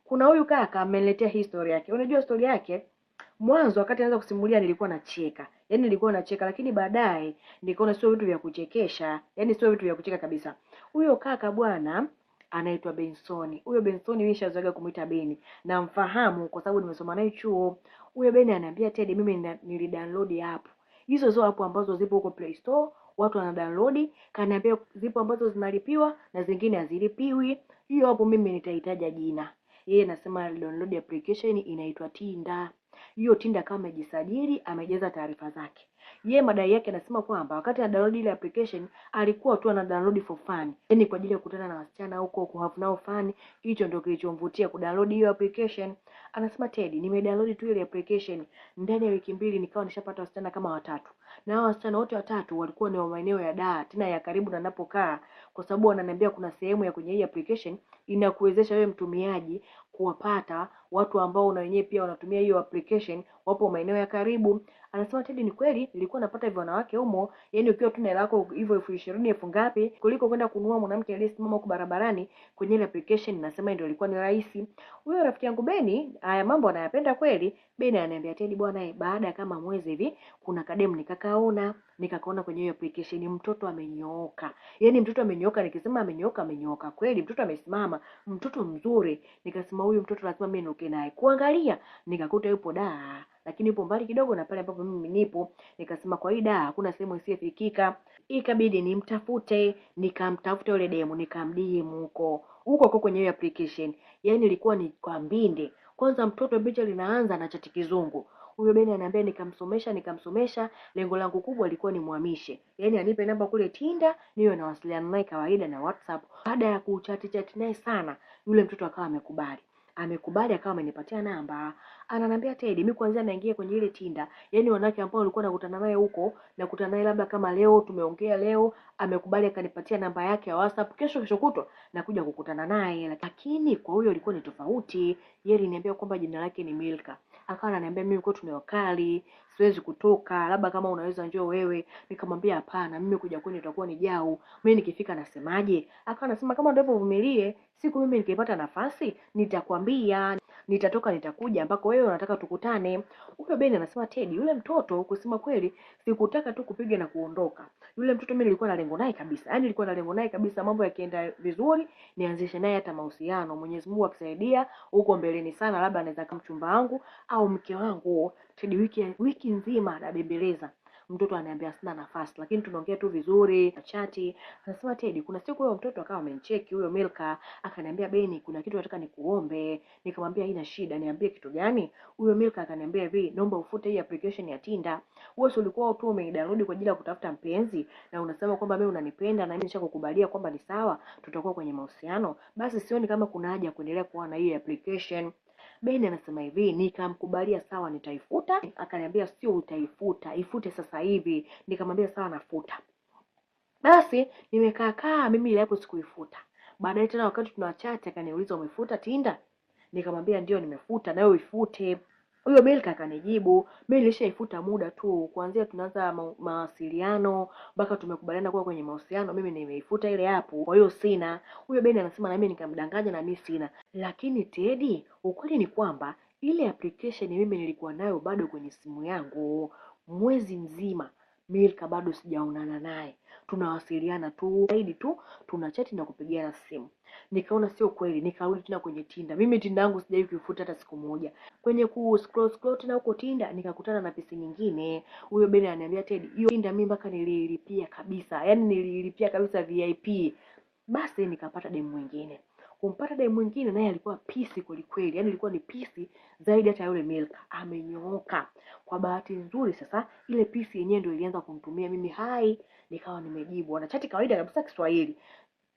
Kuna huyu kaka ameniletea historia yake. Unajua historia yake? Mwanzo wakati anaanza kusimulia nilikuwa nacheka. Yaani nilikuwa nacheka, lakini baadaye nikaona sio vitu vya kuchekesha. Yaani sio vitu vya kucheka kabisa. Huyo kaka bwana anaitwa Benson. Huyo Benson mimi nishazoea kumuita Beni. Namfahamu kwa sababu nimesoma naye chuo. Huyo Beni ananiambia Teddy, mimi nilidownload app. Hizo zo app ambazo zipo huko Play Store, watu wana download, kaniambia zipo ambazo zinalipiwa na zingine hazilipiwi. Hiyo hapo mimi nitahitaji jina. Yeye anasema download application inaitwa Tinder. Hiyo Tinder kama amejisajili, amejaza taarifa zake. Yeye madai yake anasema kwamba wakati ana download ile application alikuwa tu ana download for fun. Yaani kwa ajili ya kukutana na wasichana huko, ku have nao fun. Hicho ndio kilichomvutia kudownload hiyo application. Anasema Teddy, nimedownload tu ile application. Ndani ya wiki mbili nikawa nishapata wasichana kama watatu. Na hao wasichana wote watatu walikuwa ni wa maeneo ya Dar, tena ya karibu na ninapokaa, kwa sababu wananiambia kuna sehemu ya kwenye hii application inakuwezesha wewe mtumiaji kuwapata watu ambao na wenyewe pia wanatumia hiyo application wapo maeneo ya karibu. Anasema Teddy, ni kweli nilikuwa napata hivyo wanawake humo, yani ukiwa tu na hela yako hivyo 20,000 elfu ngapi, kuliko kwenda kununua mwanamke aliyesimama huko barabarani kwenye ile application. Nasema ndio ilikuwa ni rahisi. Huyo rafiki yangu Beni, haya mambo anayapenda kweli. Beni ananiambia Teddy bwana, baada kama mwezi hivi kuna kademu nikaona kwenye hiyo application mtoto amenyooka. Yaani mtoto amenyooka, nikisema amenyooka kweli, mtoto amesimama, mtoto mzuri. Nikasema huyu mtoto lazima mimi niuke naye. Kuangalia nikakuta yupo Dar, lakini yupo mbali kidogo na pale ambapo mimi nipo. Nikasema kwa hii Dar hakuna sehemu isiyofikika. Ikabidi nimtafute, nikamtafuta yule demu, nikamdm huko kwenye hiyo application. Yaani ilikuwa ni kwa mbinde. Kwanza mtoto picha linaanza na chati kizungu. Huyo Beni ananiambia nikamsomesha, lengo langu kubwa lilikuwa ni muhamishe. Yaani anipe namba kule Tinder, niwe nawasiliana naye kawaida na WhatsApp. Baada ya kuchat naye sana, yule mtoto akawa amekubali akawa amenipatia namba. Ananiambia Teddy, mimi kwanza naingia kwenye ile Tinder. Yaani wanawake ambao walikuwa nakutana naye huko, nakutana naye labda kama leo tumeongea leo, amekubali akanipatia namba yake ya WhatsApp, kesho kutwa nakuja kukutana naye. Lakini kwa huyo alikuwa ni tofauti. Yeye aliniambia kwamba jina lake ni Milka. Akawa ananiambia mimi kwetu ni wakali, siwezi kutoka, labda kama unaweza njoo wewe. Nikamwambia hapana, mimi kuja kwenu itakuwa ni jau. Mimi nikifika nasemaje? Akawa anasema kama ndio uvumilie, siku mimi nikipata nafasi nitakwambia, nitatoka nitakuja ambako wewe unataka tukutane. Huyo Beni anasema Teddy, yule mtoto kusema kweli sikutaka tu kupiga na kuondoka. Yule mtoto mimi nilikuwa na lengo naye kabisa. Yaani nilikuwa na lengo naye kabisa, mambo yakienda vizuri nianzishe naye hata mahusiano. Mwenyezi Mungu akisaidia huko mbeleni sana, labda anaweza kama mchumba wangu au mke wangu. Teddy wiki nzima anabembeleza. Mtoto ananiambia sina nafasi, lakini tunaongea tu vizuri, chati. Anasema Teddy, kuna siku huyo mtoto akawa amenicheki huyo Milka, akaniambia Beni, kuna kitu nataka nikuombe. Nikamwambia haina shida, niambie kitu gani? Huyo Milka akaniambia hivi, naomba ufute hii application ya Tinder. Wewe ulikuwa tu umeidownload kwa ajili ya kutafuta mpenzi na unasema kwamba mimi unanipenda na mimi nishakukubalia kwamba ni sawa, tutakuwa kwenye mahusiano. Basi sioni kama kuna haja kuendelea kuwa na hii application. Beni anasema hivi, nikamkubalia sawa nitaifuta. Akaniambia sio utaifuta, ifute sasa hivi. Nikamwambia sawa nafuta. Basi nimekaa mimi ile hapo sikuifuta. Baadaye tena wakati tunachat akaniuliza umefuta Tinder? Nikamwambia ndio nimefuta, na wewe ifute. Huyo Milka akanijibu, mimi nilishaifuta muda tu, kuanzia tunaanza mawasiliano mpaka tumekubaliana kuwa kwenye mahusiano, mimi nimeifuta ile hapo. Kwa hiyo sina. Huyo Beni anasema na mimi nikamdanganya na mimi sina. Lakini Teddy, ukweli ni kwamba ile application mimi nilikuwa nayo bado kwenye simu yangu mwezi mzima. Milka bado sijaonana naye. Tunawasiliana tu, zaidi tu tunachati na kupigiana simu. Nikaona sio kweli, nikarudi tena kwenye Tinder. Mimi Tinder yangu sijawahi kuifuta hata siku moja. Kwenye scroll tena huko Tinder nikakutana na pisi nyingine. Huyo Beni ananiambia Teddy, hiyo Tinder mimi mpaka nililipia kabisa. Yaani nililipia kabisa VIP. Basi nikapata demu mwingine. Kumpata demu mwingine naye alikuwa pisi kweli kweli. Yaani alikuwa ni pisi zaidi hata yule Milka. Amenyooka. Kwa bahati nzuri sasa ile pisi yenyewe ndio ilianza kumtumia mimi hai, nikawa nimejibu. Wanachati kawaida kabisa Kiswahili.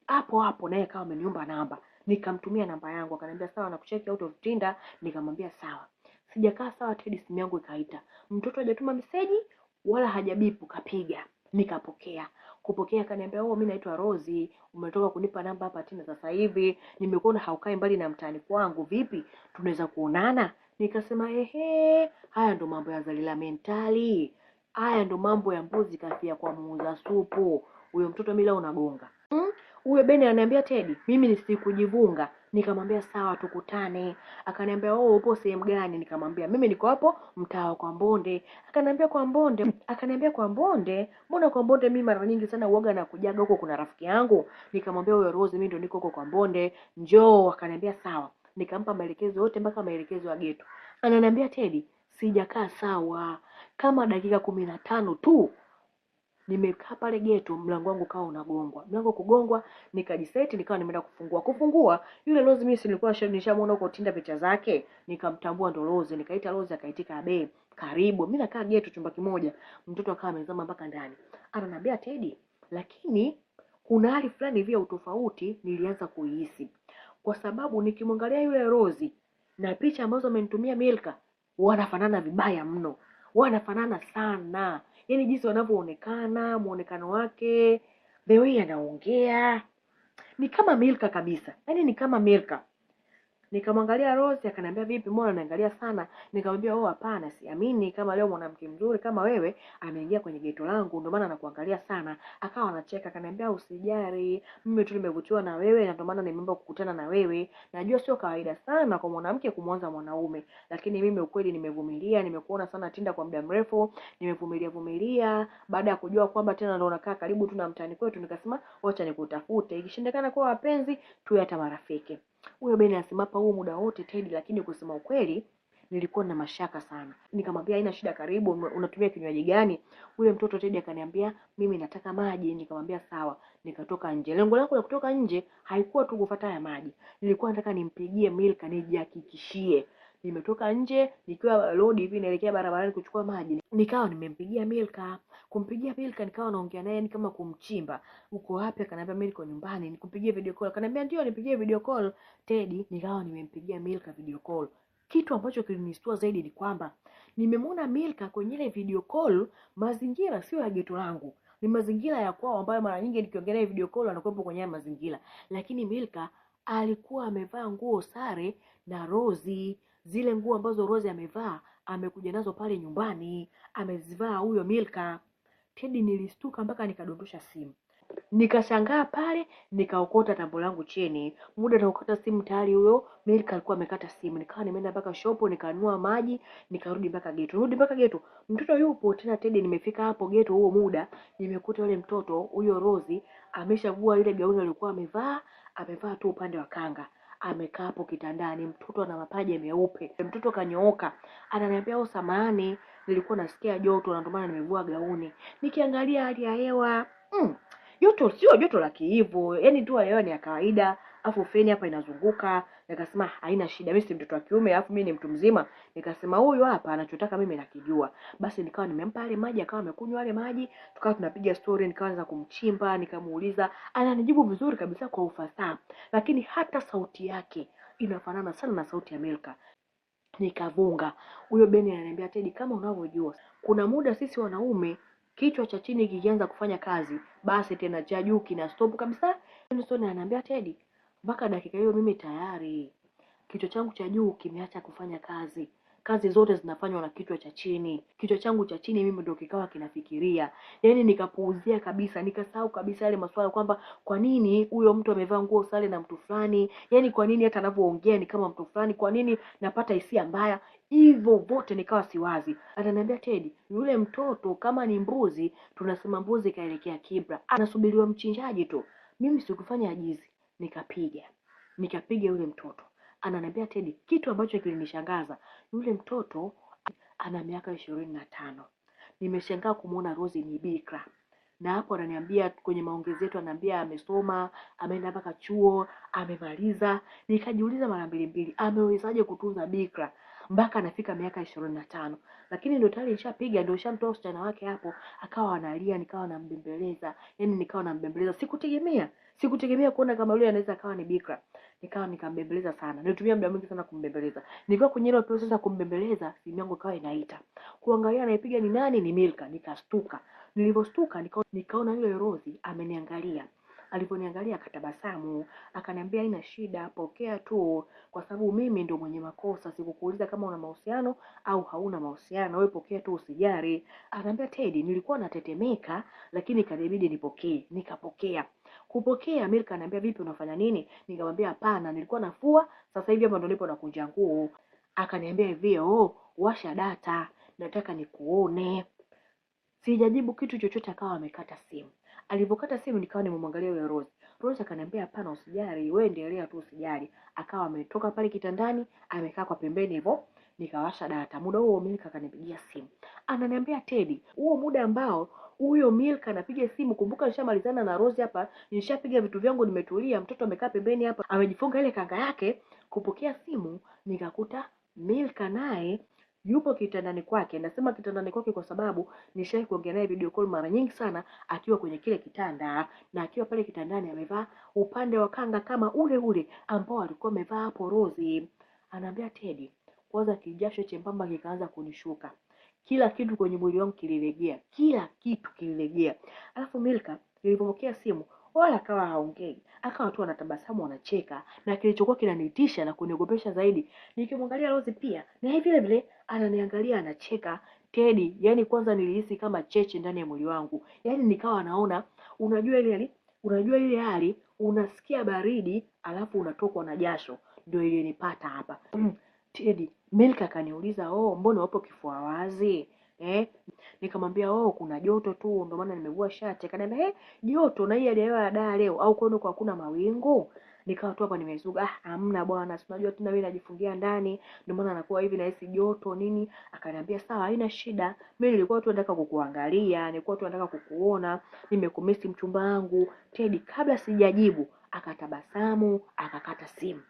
Hapo naye akawa ameniomba namba. Nikamtumia namba yangu, akaniambia sawa nakucheki out of Tinder. Nikamwambia sawa. Sijakaa sawa Teddy, simu yangu ikaita. Mtoto hajatuma message wala hajabipu, kapiga. Nikapokea. Kupokea akaniambia mimi naitwa Rozi, umetoka kunipa namba hapa Tinder sasa hivi. Nimekuona haukai mbali na mtaani kwangu, vipi? Tunaweza kuonana? Nikasema haya ndo mambo ya Zalila mentali. Haya ndo mambo ya mbuzi kafia kwa muuza supu. Huyo mtoto mimi leo unagonga. Huyo Beni ananiambia Teddy, mimi nisikujivunga. Nikamwambia sawa tukutane. Akaniambia oh, upo sehemu gani? Nikamwambia mimi niko hapo mtaa kwa Mbonde. Akaniambia kwa Mbonde. Akaniambia kwa Mbonde? Mbona kwa Mbonde mimi mara nyingi sana uoga na kujaga huko, kuna rafiki yangu. Nikamwambia huyo Rose, mimi ndo niko huko kwa Mbonde, njoo. Akaniambia sawa. Nikampa maelekezo yote mpaka maelekezo ya geto. Ananiambia Teddy, sijakaa sawa. Kama dakika 15 tu nimekaa pale geto, mlango wangu kawa unagongwa. Mlango kugongwa, nikajiseti, nikawa nimeenda kufungua. Yule Rose mimi nilikuwa nishamuona huko Tinda picha zake, nikamtambua ndo Rose. Nikaita Rose, akaitika abe, karibu. Mimi nakaa geto chumba kimoja, mtoto akawa amezama mpaka ndani. Ananiambia Teddy, lakini kuna hali fulani hivi ya utofauti nilianza kuihisi. Kwa sababu nikimwangalia yule Rose na picha ambazo amenitumia Milka, wanafanana vibaya mno. Wanafanana sana. Yaani jinsi wanavyoonekana, muonekano wake, the way anaongea, ni kama Milka kabisa. Yaani ni kama Milka. Nikamwangalia Rose, akaniambia vipi, mbona unaangalia sana? Nikamwambia oh, hapana, siamini kama leo mwanamke mzuri kama wewe ameingia kwenye geto langu, ndio maana nakuangalia sana. Akawa anacheka, akaniambia usijali, mimi tu nimevutiwa na wewe na ndio maana nimeomba kukutana na wewe. Najua sio kawaida sana kwa mwanamke kumwanza mwanaume, lakini mimi ukweli nimevumilia, nimekuona sana Tinda kwa muda mrefu, nimevumilia. Baada ya kujua kwamba tena ndio unakaa karibu tu na mtani kwetu, nikasema acha nikutafute, ikishindikana kwa wapenzi tu hata marafiki. Huyo Beni anasema hapa huu muda wote Teddy, lakini kusema ukweli nilikuwa na mashaka sana. Nikamwambia haina shida, karibu, unatumia kinywaji gani? Ule mtoto Teddy akaniambia mimi nataka maji. Nikamwambia sawa. Nikatoka nje. Lengo langu la kutoka nje haikuwa tu kufuata ya maji. Nilikuwa nataka nimpigie Milka nijihakikishie. Nimetoka nje nikiwa road hivi naelekea barabarani kuchukua maji. Nikawa nimempigia Milka. Kumpigia Milka nikawa naongea naye kama kumchimba. Uko wapi? Akaniambia mimi niko nyumbani. Nikupigie video call. Akaniambia ndio nipigie video call Teddy. Nikawa nimempigia Milka video call. Kitu ambacho kilinistua zaidi ni kwamba nimemwona Milka kwenye ile video call, mazingira sio ya geto langu. Ni mazingira ya kwao ambayo mara nyingi nikiongelea video call anakuwepo kwenye mazingira. Lakini Milka alikuwa amevaa nguo sare na Rozi. Zile nguo ambazo Rozi amevaa amekuja nazo pale nyumbani, amezivaa huyo Milka. Teddy nilistuka mpaka nikadondosha simu. Nikashangaa pale, nikaokota tambo langu chini. Muda naokota simu tayari huyo Milka alikuwa amekata simu. Nikawa nimeenda mpaka shopo, nikanunua maji, nikarudi mpaka geto. Mtoto yupo tena Teddy, nimefika hapo geto huo muda, nimekuta yule mtoto, huyo Rozi, ameshavua ile gauni alikuwa amevaa tu upande wa kanga. Amekaa hapo kitandani, mtoto ana mapaja meupe. Mtoto kanyooka. Ananiambia oh, samahani, nilikuwa nasikia joto na ndio maana nimevua gauni. Nikiangalia hali ya hewa, joto sio joto la kiivo, yani tu hewa ni ya kawaida, afu feni hapa inazunguka. Nikasema haina shida, mimi si mtoto wa kiume, afu mimi ni mtu mzima. Nikasema huyu hapa anachotaka mimi nakijua. Basi nikawa nimempa ile maji, akawa amekunywa ile maji, tukawa tunapiga story, nikaanza kumchimba, nikamuuliza, ananijibu vizuri kabisa kwa ufasaha, lakini hata sauti yake inafanana sana na sauti ya Milka. Nikavunga. Huyo Beni ananiambia Teddy, kama unavyojua, kuna muda sisi wanaume kichwa cha chini kikianza kufanya kazi, basi tena cha juu kina stop kabisa. Nilison ananiambia Teddy, mpaka dakika hiyo mimi tayari kichwa changu cha juu kimeacha kufanya kazi. Kazi zote zinafanywa na kichwa cha chini. Kichwa changu cha chini mimi ndio kikawa kinafikiria. Yaani nikapuuzia kabisa, nikasahau kabisa yale maswala kwamba kwa nini huyo mtu amevaa nguo sare na mtu fulani? Yaani kwa nini hata anavyoongea ni kama mtu fulani? Kwa nini napata hisia mbaya? Hivyo vote nikawa siwazi. Ananiambia Teddy, yule mtoto kama ni mbuzi, tunasema mbuzi kaelekea kibra. Anasubiriwa mchinjaji tu. Mimi sikufanya ajizi. Nikapiga yule mtoto. Ananiambia Teddy, kitu ambacho kilinishangaza, yule mtoto ana miaka 25. Nimeshangaa kumuona Rozi ni bikra. Na hapo ananiambia kwenye maongezi yetu, ananiambia amesoma, ameenda mpaka chuo, amemaliza. Nikajiuliza mara mbili, amewezaje kutunza bikra mpaka anafika miaka 25? Lakini ndio tayari nishapiga, ndio nishamtoa usichana wake hapo, akawa analia, nikawa nambembeleza. Yaani nikawa nambembeleza. Sikutegemea kuona kama yule anaweza akawa ni bikra. Nikawa nikambembeleza sana. Nilitumia muda mwingi sana kumbembeleza. Nikiwa kwenye ile process ya kumbembeleza, simu yangu ikawa inaita. Kuangalia anaipiga ni nani, ni Milka. Nikastuka. Nilipostuka nikaona yule Rozi ameniangalia. Aliponiangalia akatabasamu, akaniambia haina shida, pokea tu, kwa sababu mimi ndo mwenye makosa, sikukuuliza kama una mahusiano au hauna mahusiano, wewe pokea tu usijari. Akaniambia Teddy, nilikuwa natetemeka lakini kanibidi nipokee. Nikapokea. Kupokea, Milka ananiambia vipi, unafanya nini? Nikamwambia hapana, nilikuwa nafua, sasa hivi hapa ndo nipo nakunja nguo. Akaniambia hivi, washa data, nataka nikuone. Sijajibu kitu chochote, akawa amekata simu. Alipokata simu nikawa nimemwangalia yule Rose. Rose akaniambia hapana, usijali, wewe endelea tu, usijali. Akawa ametoka pale kitandani, amekaa kwa pembeni hivyo. Nikawasha data. Muda huo Milka akanipigia simu. Ananiambia Teddy, huo muda ambao huyo Milka anapiga simu, kumbuka nishamalizana na Rose hapa, nishapiga vitu vyangu, nimetulia, mtoto amekaa pembeni hapa, amejifunga ile kanga yake. Kupokea simu nikakuta Milka naye yupo kitandani kwake. Nasema kitandani kwake kwa sababu nishai kuongea naye video call mara nyingi sana akiwa kwenye kile kitanda, na akiwa pale kitandani amevaa upande wa kanga kama ule ule ambao alikuwa amevaa hapo Rose. Anaambia Teddy, kwanza kijasho chembamba kikaanza kunishuka. Kila kitu kwenye mwili wangu kililegea. Kila kitu kililegea. Alafu Milka nilipopokea simu wala akawa haongei. Akawa tu anatabasamu, anacheka, na kilichokuwa kinanitisha na kuniogopesha zaidi, nikimwangalia Rose pia na vile vile ananiangalia anacheka. Teddy, yani kwanza nilihisi kama cheche ndani ya mwili wangu. Yani nikawa naona, unajua ile hali unasikia baridi alafu unatokwa na jasho, ndio ilinipata hapa. Teddy, Milka kaniuliza, mbona wapo kifua wazi? Nikamwambia kuna joto tu ndio maana nimevua shati. Akaniambia joto na hii hali ya hewa ya Dar leo, au kwenu kwa hakuna mawingu? Nikawa tu hapa nimezuga, hamna bwana, si unajua tena mimi najifungia ndani ndio maana nakuwa hivi, nahisi joto nini. Akaniambia sawa, haina shida, mimi nilikuwa tu nataka kukuangalia, nilikuwa tu nataka kukuona, nimekumisi mchumba wangu. Teddy, kabla sijajibu akatabasamu, akakata simu.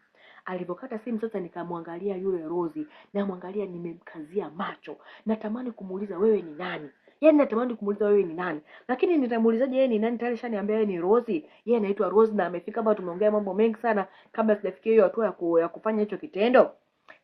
Alipokata simu sasa nikamwangalia yule Rose, namwangalia nimemkazia macho. Natamani kumuuliza wewe ni nani? Yaani natamani kumuuliza wewe ni nani? Lakini nitamuulizaje yeye ni nani? Tayari shaniambia yeye ni Rose. Yeye anaitwa Rose na amefika hapa, tumeongea mambo mengi sana kabla sijafikia hiyo hatua ya kufanya hicho kitendo.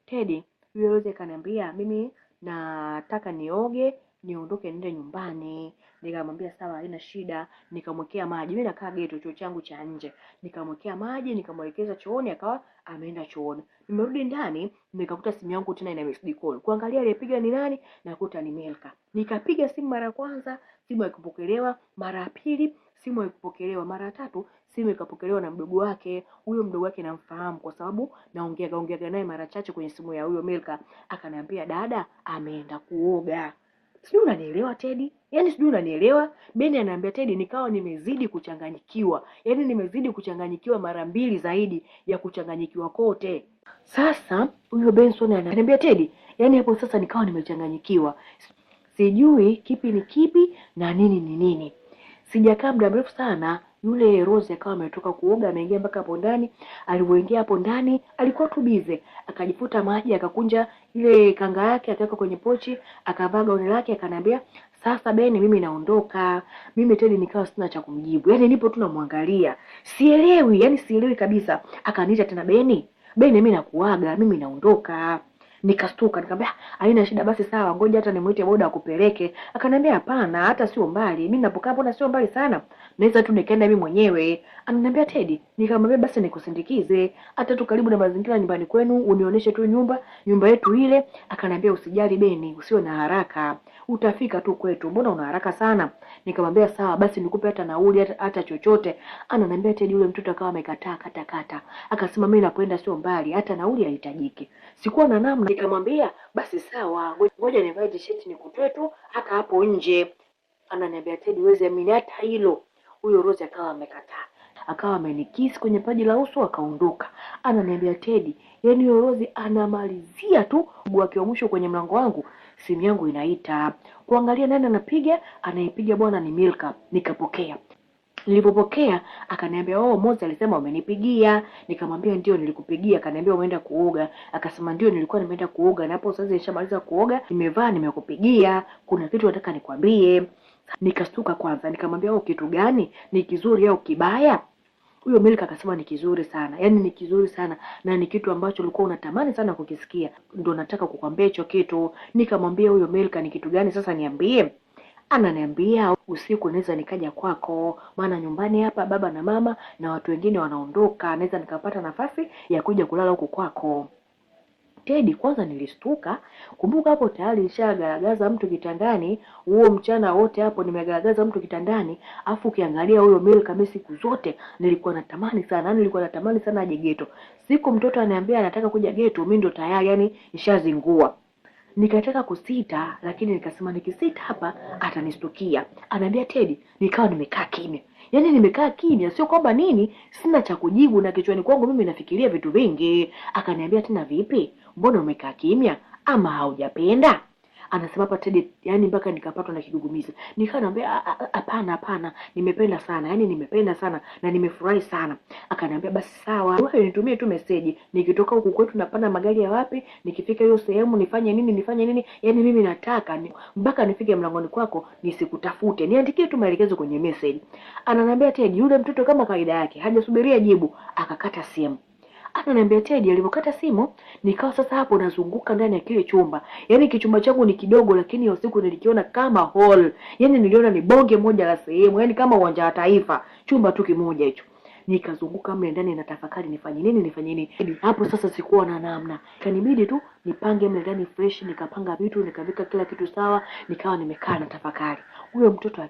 Teddy, yule Rose akaniambia mimi nataka nioge, niondoke nende nyumbani. Nikamwambia sawa, haina shida. Nikamwekea maji. Mimi nakaa ghetto, choo changu cha nje. Nikamwekea maji, nikamwelekeza chooni, akawa ameenda chooni. Nimerudi ndani, nikakuta simu yangu tena ina missed call. Kuangalia aliyepiga ni nani, nakuta ni Milka. Nikapiga simu mara kwanza, simu haikupokelewa. Mara pili, simu haikupokelewa. Mara tatu, simu ikapokelewa na mdogo wake. Huyo mdogo wake namfahamu kwa sababu naongea naye mara chache kwenye simu ya huyo Milka. Akaniambia dada ameenda kuoga. Sijui unanielewa Teddy? Yaani sijui unanielewa? Beni ananiambia Teddy, nikawa nimezidi kuchanganyikiwa. Yaani nimezidi kuchanganyikiwa mara mbili zaidi ya kuchanganyikiwa kote. Sasa huyo Benson ananiambia Teddy, yaani hapo sasa nikawa nimechanganyikiwa. Sijui kipi ni kipi na nini ni nini. Sijakaa muda mrefu sana, yule Rose akawa ametoka kuoga, ameingia mpaka hapo ndani. Alipoingia hapo ndani alikuwa tu bize, akajifuta maji, akakunja ile kanga yake, akaweka kwenye pochi, akavaa gauni lake, akaniambia sasa Beni, mimi naondoka. Mimi Teddy nikawa sina cha kumjibu. Yaani nipo tu namwangalia. Sielewi kabisa. Akaniita tena Beni, mimi nakuaga, mimi naondoka. Nikastuka, nikamwambia haina shida, basi sawa, ngoja hata nimuite boda akupeleke. Akaniambia hapana, hata sio mbali. Mimi ninapokaa mbona sio mbali sana. Naweza tu nikaenda mimi mwenyewe. Ananiambia Teddy, nikamwambia basi nikusindikize. Hata tu karibu na mazingira nyumbani kwenu, unionyeshe tu nyumba yetu ile. Akaniambia usijali Beni, usiwe na haraka. Utafika tu kwetu. Mbona una haraka sana? Nikamwambia sawa, basi nikupe hata nauli hata chochote. Ananiambia Teddy, yule mtoto akawa amekataa kata. Akasema mimi nakwenda sio mbali, hata nauli haitajiki. Sikuwa na namna. Nikamwambia basi sawa, ngoja nivae t-shirt nikutoe tu hata hapo nje. Ananiambia Teddy, wewe amini hata hilo. Huyo Rose akawa amekataa. Akawa amenikisi kwenye paji la uso, akaondoka. Ananiambia Teddy, yaani huyo Rose anamalizia tu mguu wake wa mwisho kwenye mlango wangu, simu yangu inaita. Kuangalia nani anapiga, anayepiga bwana ni Milka. Nikapokea. Nilipopokea akaniambia Moza alisema umenipigia. Nikamwambia ndio nilikupigia. Akaniambia umeenda kuoga. Akasema ndio nilikuwa nimeenda kuoga, na hapo sasa nishamaliza kuoga, nimevaa, nimekupigia, kuna kitu nataka nikwambie. Nikastuka kwanza, nikamwambia kitu gani? Ni kizuri au kibaya? Huyo Milka akasema ni kizuri sana. Yaani ni kizuri sana na ni kitu ambacho ulikuwa unatamani sana kukisikia. Ndio nataka kukwambia hicho kitu. Nikamwambia huyo Milka ni kitu gani sasa niambie? Ananiambia usiku naweza nikaja kwako, maana nyumbani hapa baba na mama na watu wengine wanaondoka, naweza nikapata nafasi ya kuja kulala huko kwako. Teddy, kwanza nilistuka. Kumbuka hapo tayari nishagaragaza mtu kitandani, huo mchana wote hapo nimegaragaza mtu kitandani, afu ukiangalia huyo Milka mimi siku zote nilikuwa natamani sana, nilikuwa natamani sana aje geto. Siku mtoto ananiambia anataka kuja geto, mimi ndo tayari yani nishazingua. Nikataka kusita, lakini nikasema nikisita hapa atanistukia. Ananiambia Teddy, nikawa nimekaa kimya. Yaani nimekaa kimya, sio kwamba nini, sina cha kujibu na kichwani kwangu mimi nafikiria vitu vingi. Akaniambia tena, vipi? Mbona umekaa kimya? Ama haujapenda? Anasema hapa Teddy, yani mpaka nikapatwa na kigugumizi. Nikamwambia hapana, nimependa sana. Yani nimependa sana na nimefurahi sana. Akaniambia basi sawa, wewe nitumie tu message. Nikitoka huku kwetu napanda magari ya wapi? Nikifika hiyo sehemu nifanye nini? Yani mimi nataka mpaka nifike mlangoni kwako nisikutafute. Niandikie tu maelekezo kwenye message. Ananiambia Teddy, yule mtoto kama kawaida yake, hajasubiria jibu, akakata simu. Ananiambia Teddy, alipokata simu, nikawa sasa hapo nazunguka ndani ya kile chumba. Yaani kichumba changu ni kidogo, lakini hiyo siku nilikiona kama hall. Yaani niliona ni bonge moja la sehemu, yaani kama uwanja wa Taifa, chumba tu kimoja hicho. Nikazunguka mle ndani na tafakari nifanye nini. Hapo sasa sikuwa na namna. Kanibidi tu nipange mle ndani fresh, nikapanga vitu, nikaweka kila kitu sawa, nikawa nimekaa na tafakari. Huyo mtoto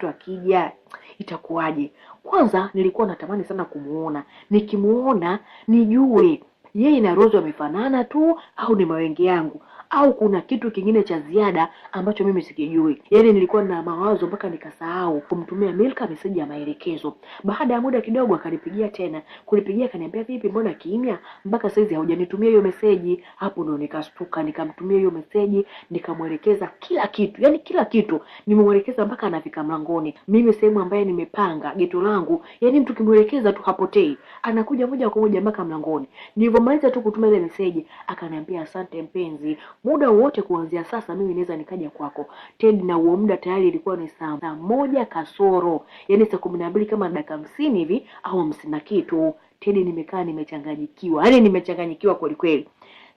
akija, itakuwaje? Kwanza nilikuwa natamani sana kumuona. Nikimuona nijue yeye na Rose wamefanana tu au ni mawenge yangu au kuna kitu kingine cha ziada ambacho mimi sikijui. Yaani nilikuwa na mawazo mpaka nikasahau kumtumia Milka message ya maelekezo. Baada ya muda kidogo akanipigia tena. Kunipigia akaniambia, vipi, mbona kimya? Mpaka saizi haujanitumia hiyo message. Hapo ndo nikastuka, nikamtumia hiyo message, nikamuelekeza kila kitu. Yaani kila kitu nimemuelekeza mpaka anafika mlangoni. Mimi sehemu ambaye nimepanga geto langu, yaani mtu kimuelekeza tu hapotei. Anakuja moja kwa moja mpaka mlangoni. Nilipomaliza tu kutuma ile message, akaniambia asante mpenzi. Muda wote kuanzia sasa mimi naweza nikaja kwako. Teddy, na huo muda tayari ilikuwa ni saa 1 kasoro. Yaani saa 12 kama dakika 50 hivi au 50 na kitu. Teddy, nimekaa nimechanganyikiwa. Yaani nimechanganyikiwa kweli kweli.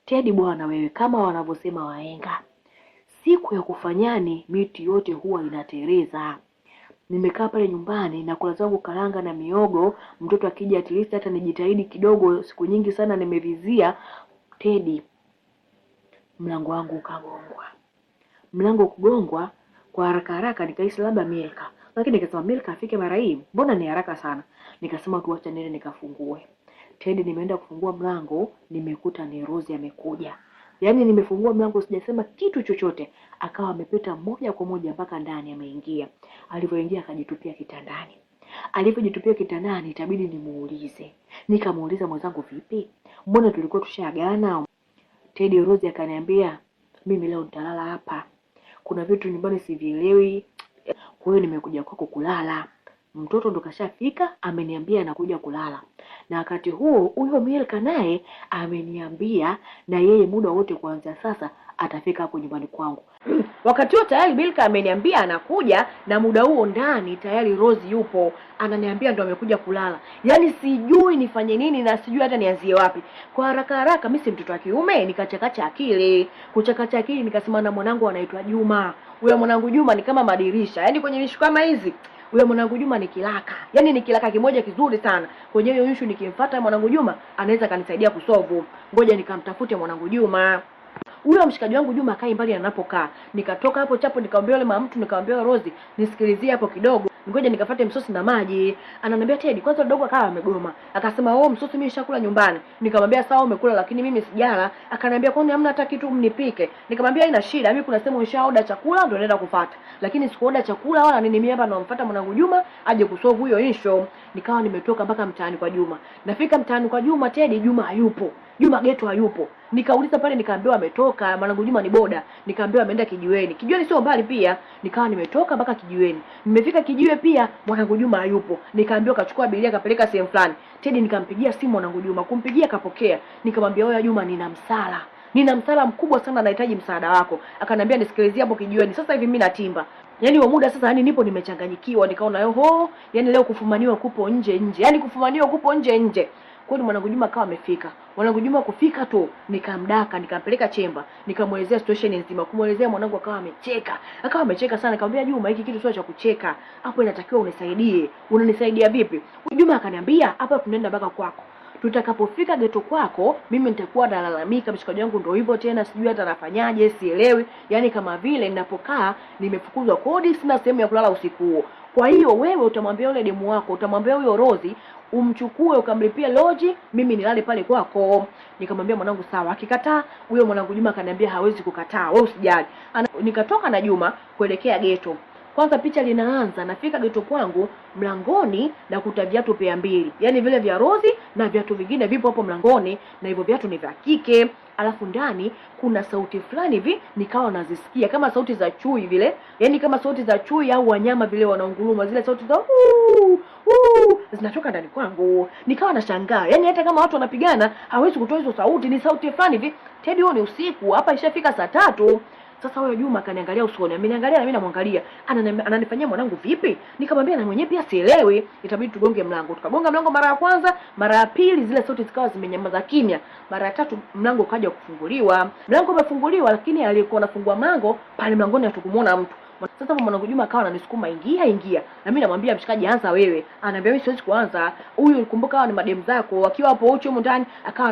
Teddy bwana wewe, kama wanavyosema wahenga, siku ya kufanyani miti yote huwa inatereza. Nimekaa pale nyumbani na kula zangu karanga na miogo, mtoto akija at least hata nijitahidi kidogo, siku nyingi sana nimevizia. Teddy, mlango wangu ukagongwa. Mlango kugongwa kwa haraka nikahisi labda Milka. Lakini nikasema Milka afike mara hii, mbona ni haraka sana? Nikasema tuacha nene nikafungue. Teddy, nimeenda kufungua mlango, nimekuta ni Rose amekuja. Yaani nimefungua mlango sijasema kitu chochote, akawa amepita moja kwa moja mpaka ndani ameingia. Alipoingia akajitupia kitandani. Alipojitupia kitandani itabidi nimuulize. Nikamuuliza, mwenzangu vipi? Mbona tulikuwa tushaagana? Teddy, Rose akaniambia, mimi leo nitalala hapa. Kuna vitu nyumbani sivielewi. Kwa hiyo nimekuja kwako kulala. Mtoto ndo kashafika, ameniambia anakuja kulala. Na wakati huo huyo Milka naye ameniambia na yeye muda wote kuanzia sasa atafika hapo nyumbani kwangu. Wakati huo tayari Milka ameniambia anakuja na muda huo ndani tayari Rose yupo. Ananiambia ndo amekuja kulala. Yaani sijui nifanye nini na sijui hata nianzie wapi. Kwa haraka mimi si mtoto wa kiume, nikachakacha akili. Kuchakacha akili nikasema na mwanangu anaitwa Juma. Huyo mwanangu Juma ni kama madirisha. Yaani kwenye nishu kama hizi huyo mwanangu Juma ni kilaka. Yaani ni kilaka kimoja kizuri sana. Kwenye hiyo issue nikimfuata mwanangu Juma anaweza kanisaidia kusolve. Ngoja nikamtafute mwanangu Juma. Huyo mshikaji wangu Juma akai mbali anapokaa. Nikatoka hapo chapo nikamwambia yule mama mtu, nikamwambia Rose nisikilizie hapo kidogo. Ngoja nikafuate msosi na maji. Ananiambia Teddy, kwanza dogo akawa amegoma. Akasema msosi mimi nishakula nyumbani. Nikamwambia sawa umekula lakini mimi sijala. Akaniambia kwani hamna hata kitu mnipike. Nikamwambia haina shida, mimi kuna sehemu nishaoda chakula ndio naenda kufuata. Lakini sikuoda chakula wala nini, mimi hapa namfuata mwanangu Juma aje kusolve huyo issue. Nikawa nimetoka mpaka mtaani kwa Juma. Nafika mtaani kwa Juma, Teddy, Juma hayupo. Juma geto hayupo. Nikauliza pale nikaambiwa ametoka, mwanangu Juma ni boda. Nikaambiwa ameenda kijiweni. Kijiweni sio mbali pia. Nikawa nimetoka mpaka kijiweni. Nimefika kijiwe pia mwanangu Juma hayupo. Nikaambiwa kachukua abiria kapeleka sehemu fulani. Teddy, nikampigia simu mwanangu Juma. Kumpigia kapokea. Nikamwambia wewe Juma, nina msala mkubwa sana, nahitaji msaada wako. Akaniambia nisikilizie hapo kijiweni. Sasa hivi mimi natimba. Yaani wa muda sasa, yani nipo nimechanganyikiwa, nikaona yani leo kufumaniwa kupo nje. Yaani kufumaniwa kupo nje. Kwani mwanangu Juma akawa amefika. Mwanangu Juma kufika tu nikamdaka, nikampeleka chemba, nikamuelezea situation nzima. Kumuelezea mwanangu akawa amecheka sana. Nikamwambia Juma, hiki kitu sio cha kucheka. Hapo inatakiwa unisaidie. Unanisaidia vipi? Juma akaniambia hapa tunaenda mpaka kwako. Tutakapofika geto kwako, mimi nitakuwa nalalamika, mshikaji wangu ndio hivyo tena, sijui hata nafanyaje, sielewi. Yaani kama vile ninapokaa nimefukuzwa kodi, sina sehemu ya kulala usiku huo. Kwa hiyo wewe utamwambia yule demu wako, utamwambia huyo Rozi umchukue ukamlipia loji, mimi nilale pale kwako. Nikamwambia mwanangu sawa. Akikataa, huyo mwanangu Juma akaniambia hawezi kukataa, wewe usijali. Nikatoka na Juma kuelekea geto. Kwanza picha linaanza, nafika geto kwangu, mlangoni na kuta viatu pea mbili. Yaani vile vya Rozi na viatu vingine vipo hapo mlangoni, na hivyo viatu ni vya kike. Alafu ndani kuna sauti fulani hivi nikawa nazisikia kama sauti za chui vile. Yaani kama sauti za chui au wanyama vile wanaunguruma, zile sauti za zinatoka ndani kwangu. Nikawa nashangaa. Yaani hata kama watu wanapigana hawezi kutoa hizo sauti, ni sauti fulani hivi. Teddy, huo ni usiku, hapa ishafika saa 3. Sasa huyo Juma akaniangalia usoni, ameniangalia na mimi namwangalia. Ananifanyia mwanangu vipi? Nikamwambia na mwenyewe pia sielewi. Itabidi tugonge mlango. Tukagonga mlango mara ya kwanza, mara ya pili zile sauti zikawa zimenyamaza kimya. Mara ya tatu mlango ukaja kufunguliwa. Mlango umefunguliwa, lakini aliyekuwa anafungua mlango pale mlangoni hatukumuona mtu. Sasa mwanangu Juma akawa ananisukuma, ingia. Na mimi namwambia mshikaji, anza wewe. Ananiambia mimi siwezi kuanza. Huyu kumbuka hao ni mademu zako. Wakiwa hapo wote huko ndani,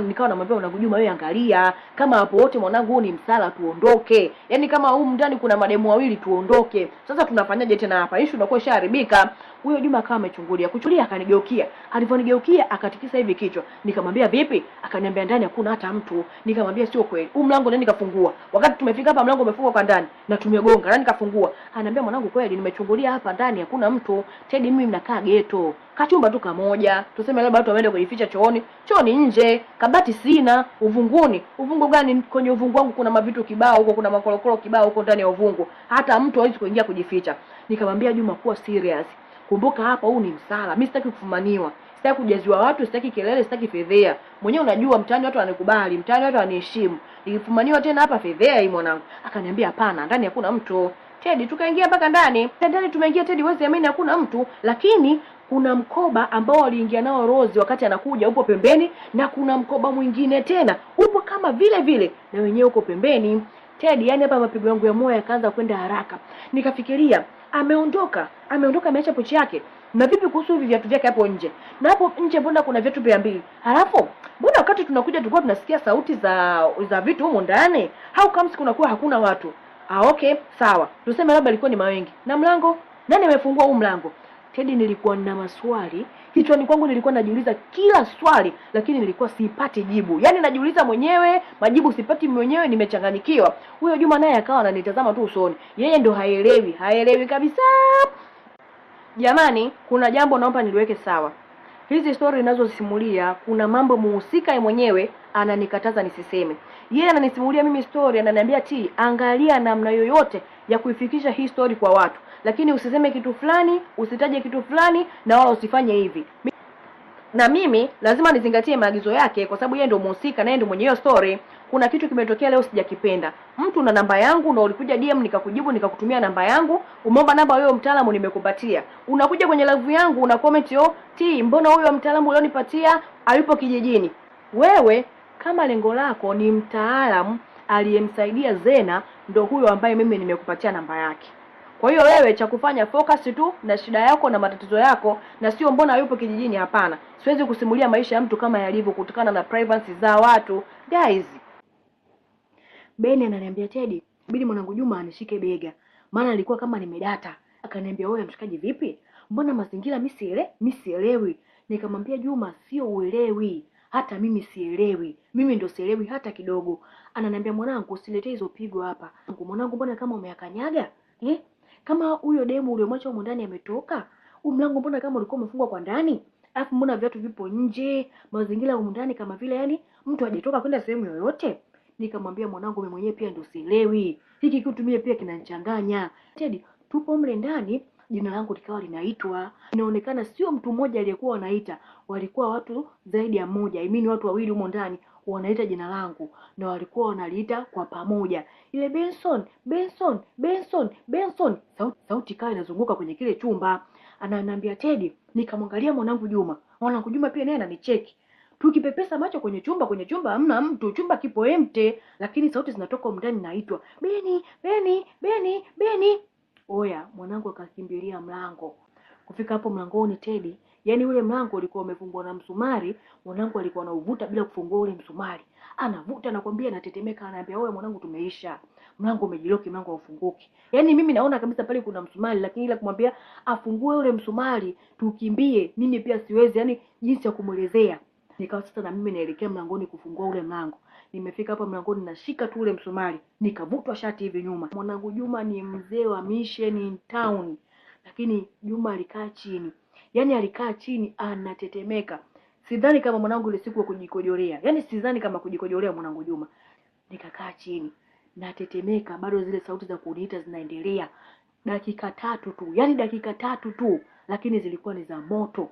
nikawa namwambia mwanangu Juma, wewe angalia. Kama hapo wote mwanangu, huu ni msala, tuondoke. Yaani kama huko ndani kuna mademu wawili, tuondoke. Sasa tunafanyaje tena hapa? Issue inakuwa ishaharibika. Huyo Juma akawa amechungulia. Kuchulia akanigeukia. Alivyonigeukia akatikisa hivi kichwa. Nikamwambia vipi? Akaniambia ndani hakuna hata mtu. Nikamwambia sio kweli. Huu mlango nani kafungua? Wakati tumefika hapa mlango umefungwa kwa ndani na tumegonga. Nani kafungua? Ananiambia mwanangu kweli nimechungulia hapa ndani hakuna mtu. Teddy, mimi mnakaa geto. Kachumba tu kamoja. Tuseme labda watu wameenda kujificha chooni. Chooni nje. Kabati sina. Uvunguni. Uvungu gani? Kwenye uvungu wangu kuna mavitu kibao huko, kuna makorokoro kibao huko ndani ya uvungu. Hata mtu hawezi kuingia kujificha. Nikamwambia Juma, kuwa serious. Kumbuka hapa huu ni msala. Mimi sitaki kufumaniwa. Sitaki kujaziwa watu, sitaki kelele, sitaki fedhea. Mwenyewe unajua mtaani watu wanikubali, mtaani watu waniheshimu. Nikifumaniwa tena hapa fedhea hii mwanangu. Akaniambia hapana, ndani hakuna mtu. Teddy, tukaingia mpaka ndani. Ndani tumeingia Teddy, wewe amini hakuna mtu, lakini kuna mkoba ambao aliingia nao Rose wakati anakuja upo pembeni, na kuna mkoba mwingine tena upo kama vile vile na wenyewe uko pembeni. Teddy, yani hapa mapigo yangu ya moyo yakaanza kwenda haraka. Nikafikiria ameondoka ameacha pochi yake. Na vipi kuhusu hivi viatu vyake hapo nje? Na hapo nje mbona kuna viatu pia mbili? Halafu mbona wakati tunakuja tulikuwa tunasikia sauti za vitu huko ndani? How comes kunakuwa hakuna watu? Okay, sawa. Tuseme labda ilikuwa ni mawengi. Na mlango? Nani amefungua huu mlango? Teddy, nilikuwa na maswali. Kichwani kwangu nilikuwa najiuliza kila swali, lakini nilikuwa sipati jibu. Yaani najiuliza mwenyewe, majibu sipati mwenyewe, nimechanganyikiwa. Huyo Juma naye akawa ananitazama tu usoni. Yeye ndo haelewi kabisa. Jamani, kuna jambo naomba niliweke sawa. Hizi story ninazosimulia kuna mambo muhusika mwenyewe ananikataza nisiseme. Yeye ananisimulia mimi story, ananiambia angalia namna yoyote ya kuifikisha hii story kwa watu. Lakini usiseme kitu fulani, usitaje kitu fulani, na wala usifanye hivi. Na mimi lazima nizingatie maagizo yake kwa sababu yeye ndio mhusika na yeye ndio mwenye hiyo story. Kuna kitu kimetokea leo sijakipenda. Mtu na namba yangu na ulikuja DM nikakujibu nikakutumia namba yangu. Umeomba namba huyo mtaalamu nimekupatia. Unakuja kwenye live yangu una comment mbona huyo mtaalamu ulionipatia hayupo kijijini? Wewe kama lengo lako ni mtaalamu aliyemsaidia Zena, ndo huyo ambaye mimi nimekupatia namba yake. Kwa hiyo wewe cha kufanya focus tu na shida yako na matatizo yako, na sio mbona hayupo kijijini. Hapana. Siwezi kusimulia maisha ya mtu kama yalivyo kutokana na privacy za watu. Guys, Beni ananiambia Teddy, bidi mwanangu Juma anishike bega. Maana alikuwa kama nimedata. Akaniambia wewe mshikaji vipi? Mbona mazingira mimi sielewi. Nikamwambia Juma, sio uelewi. Hata mimi sielewi. Mimi ndo sielewi hata kidogo. Ananiambia mwanangu usiletee hizo pigo hapa. Mwanangu mbona kama umeyakanyaga? Kama huyo demu uliomwacha huko ndani ametoka? Mlango mbona kama ulikuwa umefungwa kwa ndani? Alafu mbona viatu vipo nje? Mazingira huko ndani kama vile yani mtu hajatoka kwenda sehemu yoyote. Nikamwambia mwanangu mimi mwenyewe pia ndo sielewi. Hiki kitu mimi pia kinanichanganya. Teddy, tupo mle ndani, jina langu likawa linaitwa. Inaonekana sio mtu mmoja aliyekuwa anaita, walikuwa watu zaidi ya mmoja. Watu wawili humo ndani wanaita jina langu na walikuwa wanaliita kwa pamoja. Ile Benson. Sauti ikawa inazunguka kwenye kile chumba. Ananiambia Teddy, nikamwangalia mwanangu Juma. Mwanangu Juma pia naye ananicheki. Tukipepesa macho kwenye chumba hamna mtu, chumba kipo empty, lakini sauti zinatoka ndani naitwa, Beni. Oya, mwanangu akakimbilia mlango. Kufika hapo mlangoni Teddy, Yaani ule mlango ulikuwa umefungwa na msumari, mwanangu alikuwa anauvuta bila kufungua ule msumari. Anavuta nakwambia, anatetemeka, ananiambia wewe mwanangu, tumeisha. Mlango umejiloki, mlango haufunguki. Yaani mimi naona kabisa pale kuna msumari, lakini ile kumwambia afungue ule msumari tukimbie, mimi pia siwezi, yaani jinsi ya kumuelezea. Nikawa sasa na mimi naelekea mlangoni kufungua ule mlango. Nimefika hapa mlangoni, nashika tu ule msumari, nikavutwa shati hivi nyuma. Mwanangu Juma ni mzee wa mission in town, lakini Juma alikaa chini. Yaani alikaa chini anatetemeka. Sidhani kama mwanangu ile siku ya kujikojolea. Yaani sidhani kama kujikojolea mwanangu Juma. Nikakaa chini, natetemeka, bado zile sauti za kuniita zinaendelea. Dakika 3 tu. Yaani dakika 3 tu, lakini zilikuwa ni za moto.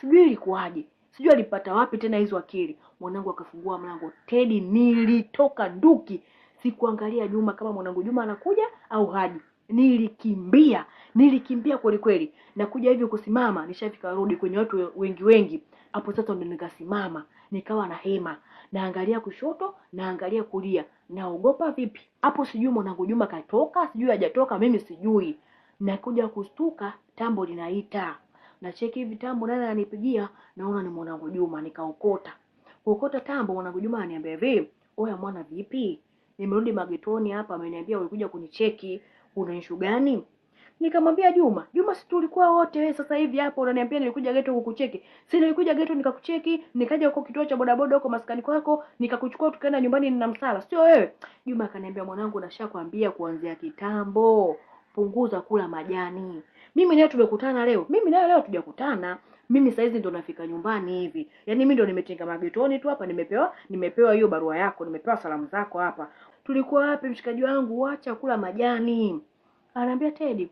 Sijui ilikuwaje. Sijui alipata wapi tena hizo akili. Mwanangu akafungua mlango. Teddy, nilitoka nduki. Sikuangalia nyuma kama mwanangu Juma anakuja au haji. Nilikimbia kweli kweli. Nakuja hivi kusimama, nishafika rudi kwenye watu wengi. Hapo sasa ndo nikasimama, nikawa na hema. Naangalia kushoto, naangalia kulia. Naogopa vipi? Hapo sijui mwanangu Juma katoka, sijui hajatoka, mimi sijui. Nakuja kustuka, tambo linaita. Na cheki hivi tambo nani ananipigia, naona ni mwanangu Juma. Nikaokota. Kuokota tambo, mwanangu Juma ananiambia hivi, "Oya mwana vipi? Nimerudi magetoni hapa, ameniambia ulikuja kunicheki, una issue gani?" Nikamwambia Juma, si tulikuwa wote, wewe sasa hivi hapo unaniambia nilikuja geto kukucheki. Si nilikuja geto nikakucheki, nikaja huko kituo cha bodaboda huko maskani kwako, nikakuchukua tukaenda nyumbani nina msala. Sio wewe? Juma akaniambia, mwanangu nashakwambia kuanzia kitambo, punguza kula majani. Mimi naye tumekutana leo. Mimi naye leo tujakutana. Mimi saizi ndo nafika nyumbani hivi. Yaani mimi ndo nimetenga magetoni tu hapa, nimepewa hiyo barua yako, nimepewa salamu zako hapa. Tulikuwa wapi mshikaji wangu? Acha kula majani. Ananiambia Teddy.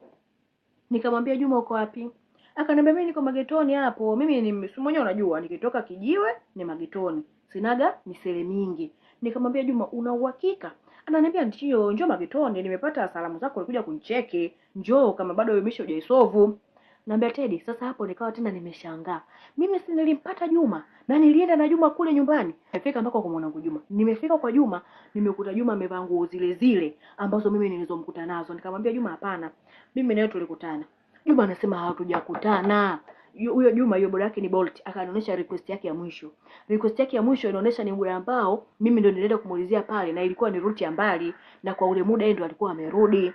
Nikamwambia Juma uko wapi? Akaniambia mimi niko magetoni hapo. Mimi ni mwenyewe unajua, nikitoka kijiwe ni magetoni. Sinaga misele mingi. Nikamwambia Juma, una uhakika? Ananiambia ndio, njoo magetoni, nimepata salamu zako ulikuja kunicheki. Njoo kama bado wewe hujaisolve. Naambia Teddy, sasa hapo nikawa tena nimeshangaa. Mimi si nilimpata Juma na nilienda na Juma kule nyumbani. Nimefika mpaka kwa mwanangu Juma. Nimefika kwa Juma, nimekuta Juma amevaa nguo zile ambazo mimi nilizomkuta nazo. Nikamwambia Juma, hapana, mimi naye tulikutana. Juma anasema hatujakutana. Huyo Juma hiyo boda yake ni Bolt. Akanionyesha request yake ya mwisho. Request yake ya mwisho inaonyesha ni boda ambao mimi ndio nilienda kumuulizia pale, na ilikuwa ni route ya mbali, na kwa ule muda yeye ndio alikuwa amerudi.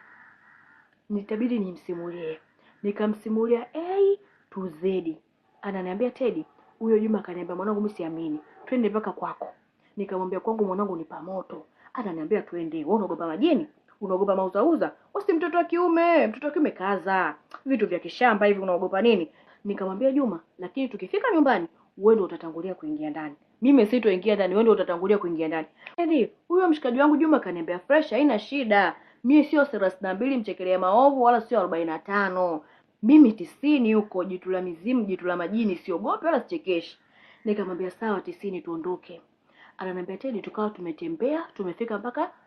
Nitabidi nimsimulie. Nikamsimulia A to Z. Ananiambia Teddy, huyo Juma akaniambia, mwanangu mimi siamini, twende mpaka kwako. Nikamwambia kwangu mwanangu ni pamoto. Ananiambia twende. Wewe unaogopa majini? Unaogopa mauzauza? Usi mtoto wa kiume kaza. Vitu vya kishamba hivi unaogopa nini? Nikamwambia Juma, lakini tukifika nyumbani wewe ndio utatangulia kuingia ndani. Mimi sitoingia ndani, wewe ndio utatangulia kuingia ndani. Yaani huyo mshikaji wangu Juma akaniambia fresh, haina shida. Mimi sio 32 mchekelea maovu wala sio 45. Mimi 90 huko, jitu la mizimu, jitu la majini, siogopi wala sichekeshi. Nikamwambia sawa 90 tuondoke. Ananiambia Teddy, tukawa tumetembea, tumefika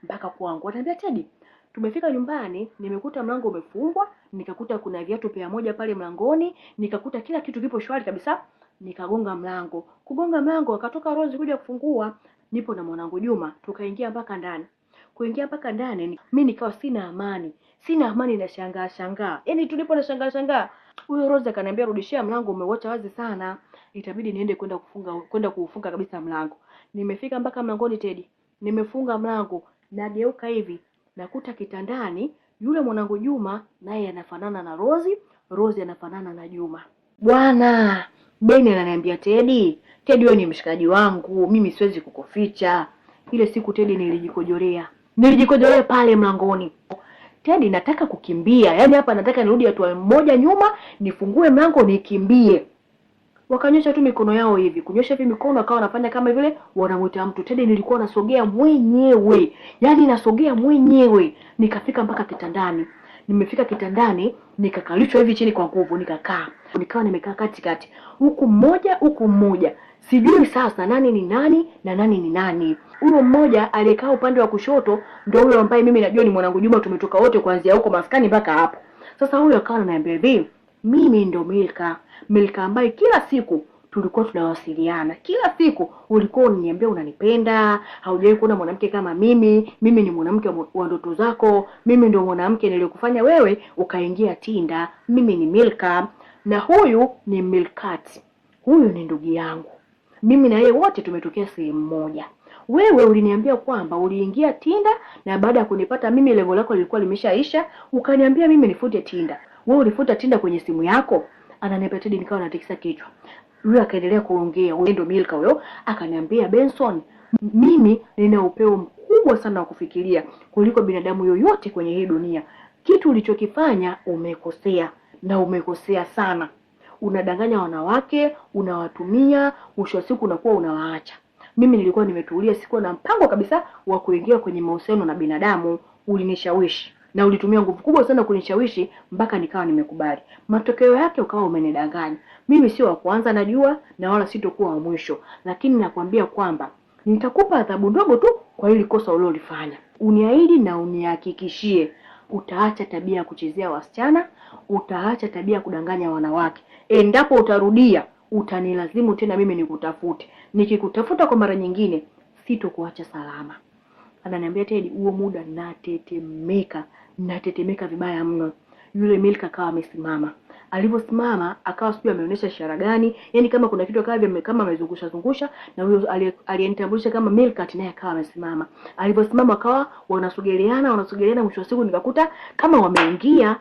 mpaka kwangu. Ananiambia Teddy, tumefika nyumbani, nimekuta mlango umefungwa, nikakuta kuna viatu pea moja pale mlangoni, nikakuta kila kitu kipo shwari kabisa. Nikagonga mlango. Kugonga mlango akatoka Rose kuja kufungua. Nipo na mwanangu Juma, tukaingia mpaka ndani. Kuingia mpaka ndani, mimi nikawa sina amani na shangaa. Yaani tulipo na shangaa. Huyo Rose akaniambia rudishia mlango, umeuacha wazi sana. Itabidi niende kwenda kuufunga kabisa mlango. Nimefika mpaka mlangoni Teddy. Nimefunga mlango, nageuka hivi, nakuta kitandani yule mwanangu Juma, naye anafanana na Rose anafanana na Juma. Bwana, Beni ananiambia Teddy, wewe ni mshikaji wangu, mimi siwezi kukuficha. Ile siku Teddy nilijikojolea pale mlangoni. Teddy, nataka kukimbia. Yaani hapa nataka nirudi hatua moja nyuma, nifungue mlango nikimbie. Wakanyosha tu mikono yao hivi. Kunyosha hivi mikono akawa anafanya kama vile wanamuita mtu. Teddy nilikuwa nasogea mwenyewe. Yaani nasogea mwenyewe. Nikafika mpaka kitandani. Nimefika kitandani, nikakalishwa hivi chini kwa nguvu, nikakaa. Nikawa nimekaa katikati. Huku mmoja. Sijui sasa nani ni nani na nani ni nani. Huyo mmoja aliyekaa upande wa kushoto ndio huyo ambaye mimi najua ni mwanangu Juma, tumetoka wote kuanzia huko maskani mpaka hapo. Sasa huyo akawa ananiambia hivi, mimi ndo Milka ambaye kila siku tulikuwa tunawasiliana. Kila siku ulikuwa unaniambia unanipenda, haujawahi kuona mwanamke kama mimi ni mwanamke wa ndoto zako, mimi ndio mwanamke niliyokufanya wewe ukaingia Tinda. Mimi ni Milka. na huyu ni Milkat. Huyu ni ndugu yangu. Mimi na yeye wote tumetokea sehemu moja. Wewe uliniambia kwamba uliingia Tinda na baada ya kunipata mimi level lako lilikuwa limeshaisha, ukaniambia mimi nifute Tinda. Wewe ulifuta Tinda kwenye simu yako? Ananiambia Teddy, nikawa natikisa kichwa. Yule akaendelea kuongea, huyo ndo Milka huyo, akaniambia Benson, mimi nina upeo mkubwa sana wa kufikiria kuliko binadamu yoyote kwenye hii dunia. Kitu ulichokifanya umekosea, na umekosea sana. Unadanganya wanawake, unawatumia, mwisho wa siku unakuwa unawaacha. Mimi nilikuwa nimetulia, sikuwa na mpango kabisa wa kuingia kwenye mahusiano na binadamu. Ulinishawishi na ulitumia nguvu kubwa sana kunishawishi mpaka nikawa nimekubali. Matokeo yake ukawa umenidanganya. Mimi sio wa kwanza najua, na wala sitokuwa wa mwisho, lakini nakwambia kwamba nitakupa adhabu ndogo tu kwa hili kosa ulilofanya. Uniahidi na unihakikishie utaacha tabia ya kuchezea wasichana, utaacha tabia ya kudanganya wanawake. Endapo utarudia, utanilazimu tena mimi nikutafute. Nikikutafuta kwa mara nyingine, sitokuacha salama. Ananiambia Teddy, huo muda natetemeka vibaya mno. Yule Milka akawa amesimama. Alivyosimama akawa sio ameonyesha ishara gani, yani kama kuna kitu akawa kama amezungusha, na huyo aliyenitambulisha kama Milka naye akawa amesimama. Alivyosimama akawa wanasogeleana, mwisho wa siku nikakuta kama wameingia,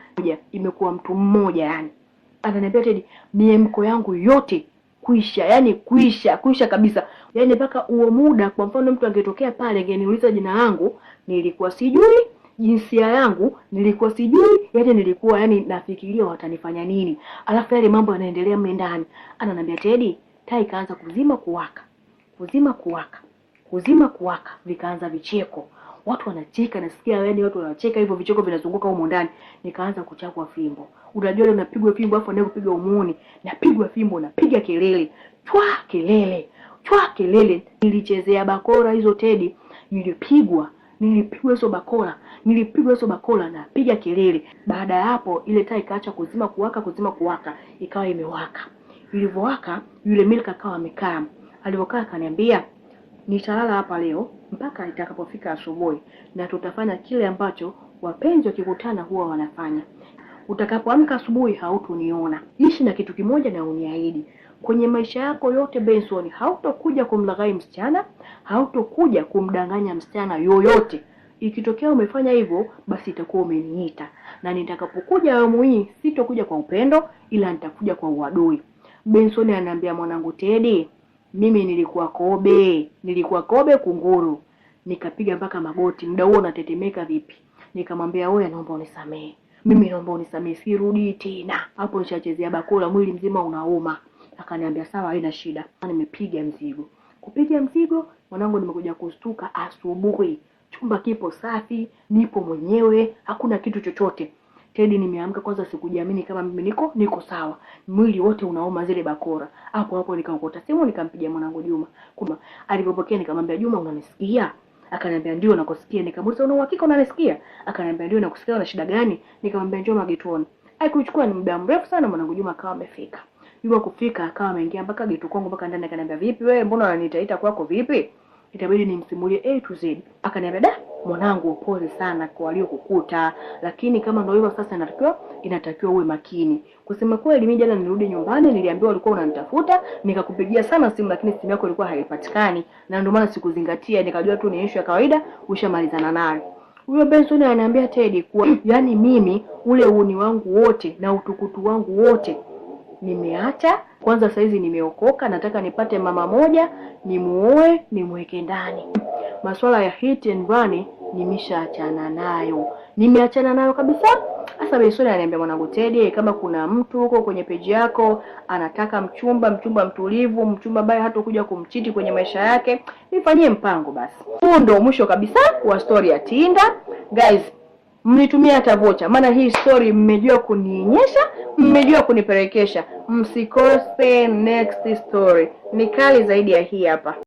imekuwa mtu mmoja yani. Ananiambia Teddy, miemko yangu yote kuisha, yani kuisha kabisa. Yani mpaka huo muda, kwa mfano mtu angetokea pale angeniuliza jina langu, nilikuwa sijui, jinsia yangu nilikuwa sijui, yani nilikuwa yani nafikiria watanifanya nini. Alafu yale mambo yanaendelea mle ndani. Ananiambia Teddy, taa ikaanza kuzima kuwaka, vikaanza vicheko. Watu wanacheka, nasikia yani watu wanacheka, hivyo vicheko vinazunguka huko ndani. Nikaanza kuchakwa fimbo. Unajua leo napigwa fimbo, afu anapopiga umuoni, napigwa fimbo, napiga kelele. Chwa kelele. Nilichezea bakora hizo Teddy, nilipigwa hizo bakora, napiga kelele. Baada ya hapo ile taa ikaacha kuzima kuwaka, ikawa imewaka. Ilivyowaka, yule Milka akawa amekaa. Alivokaa akaniambia, nitalala hapa leo mpaka itakapofika asubuhi, na tutafanya kile ambacho wapenzi wakikutana huwa wanafanya. Utakapoamka asubuhi hautuniona. Ishi na kitu kimoja na uniahidi. Kwenye maisha yako yote Benson, hautokuja kumlaghai msichana, hautokuja kumdanganya msichana yoyote. Ikitokea umefanya hivyo, basi itakuwa umeniita. Na nitakapokuja awamu hii, sitokuja kwa upendo, ila nitakuja kwa uadui. Benson ananiambia, mwanangu Teddy, mimi nilikuwa kobe kunguru. Nikapiga mpaka magoti. Muda huo natetemeka vipi. Nikamwambia, wewe naomba unisamehe. Mimi naomba unisamehe, sirudi tena. Hapo nishachezea bakora, mwili mzima unauma. Akaniambia sawa, haina shida. Nimepiga mzigo. Kupiga mzigo, mwanangu nimekuja kustuka asubuhi. Chumba kipo safi, nipo mwenyewe, hakuna kitu chochote. Teddy, nimeamka kwanza sikujiamini kama mimi niko sawa. Mwili wote unauma zile bakora. Hapo nikaokota simu nikampigia mwanangu Juma. Kuma alipopokea nikamwambia, Juma unanisikia? Akaniambia ndio nakusikia. Nikamuuliza, una uhakika unanisikia? Akaniambia ndio nakusikia, una shida gani? Nikamwambia njoo magetoni. Haikuchukua ni muda mrefu sana, mwanangu Juma akawa amefika. Juma kufika akawa ameingia mpaka geto kwangu mpaka ndani. Akaniambia, vipi wewe, mbona unaniita kwako vipi? Itabidi nimsimulie A to Z. Akaniambia, da mwanangu, pole sana kwa waliokukuta, lakini kama ndio hivyo sasa inatakiwa uwe makini. Kusema kweli mimi jana nirudi nyumbani, niliambiwa ulikuwa unanitafuta, nikakupigia sana simu lakini simu yako ilikuwa haipatikani, na ndio maana sikuzingatia, nikajua tu ni issue ya kawaida ushamalizana nayo. Huyo Benson ananiambia Teddy kuwa yani mimi ule uni wangu wote na utukutu wangu wote nimeacha. Kwanza saizi nimeokoka, nataka nipate mama moja, nimuoe, nimweke ndani. Masuala ya hit and run nimeshaachana nayo. Nimeachana nayo kabisa. Sasa Benson ananiambia, mwanangu Teddy, kama kuna mtu huko kwenye page yako anataka mchumba mtulivu, mchumba ambaye hatakuja kumchiti kwenye maisha yake, nifanyie mpango basi. Huo ndio mwisho kabisa wa story ya Tinda. Guys, mnitumia hata vocha, maana hii story mmejua kunionyesha, mmejua kunipelekesha. Msikose next story, ni kali zaidi ya hii hapa.